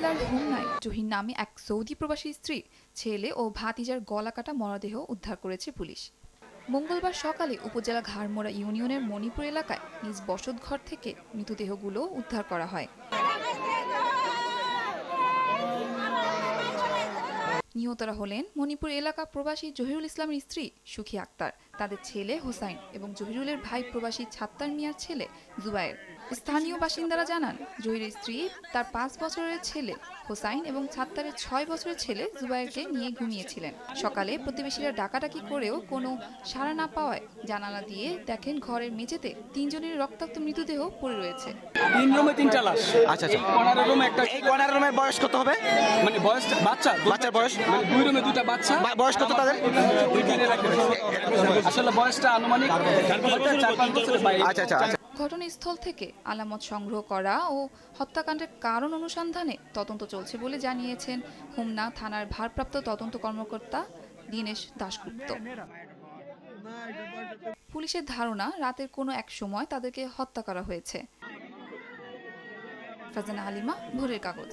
জেলার হোমনায় জহির নামে এক সৌদি প্রবাসী স্ত্রী, ছেলে ও ভাতিজার গলাকাটা মরদেহ উদ্ধার করেছে পুলিশ। মঙ্গলবার সকালে উপজেলা ঘাড়মোড়া ইউনিয়নের মণিপুর এলাকায় নিজ বসতঘর থেকে মৃতদেহগুলো উদ্ধার করা হয়। নিহতরা হলেন মণিপুর এলাকা প্রবাসী জহিরুল ইসলামের স্ত্রী সুখী আক্তার, তাদের ছেলে হোসাইন এবং জহিরুলের ভাই প্রবাসী ছাত্তার মিয়ার ছেলে জুবায়ের। স্থানীয় বাসিন্দারা জানান, জহিরের স্ত্রী তার 5 বছরের ছেলে হোসাইন এবং ছাত্তারের 6 বছরের ছেলে জুবায়েরকে নিয়ে ঘুমিয়েছিলেন। সকালে প্রতিবেশীরা ডাকাডাকি করেও কোনো সাড়া না পাওয়ায় জানালা দিয়ে দেখেন ঘরের মেঝেতে 3 জনের রক্তাক্ত মৃতদেহ পড়ে রয়েছে। 3 রুমে 3টা লাশ। আচ্ছা আচ্ছা। কর্নার রুমে একটা, এই কর্নার রুমের বয়স কত হবে? মানে বয়স বাচ্চার বয়স, মানে 2 রুমে 2টা বাচ্চা। বয়স কত তাদের? আসলে বয়সটা আনুমানিক 4-5 বছরের বাইরে। আচ্ছা আচ্ছা। ঘটনাস্থল থেকে আলামত সংগ্রহ করা ও হত্যাকাণ্ডের কারণ অনুসন্ধানে তদন্ত চলছে বলে জানিয়েছেন হোমনা থানার ভারপ্রাপ্ত তদন্ত কর্মকর্তা দীনেশ দাশগুপ্ত। পুলিশের ধারণা, রাতের কোনো এক সময় তাদেরকে হত্যা করা হয়েছে। ফারজানা হালিমা, ভোরের কাগজ।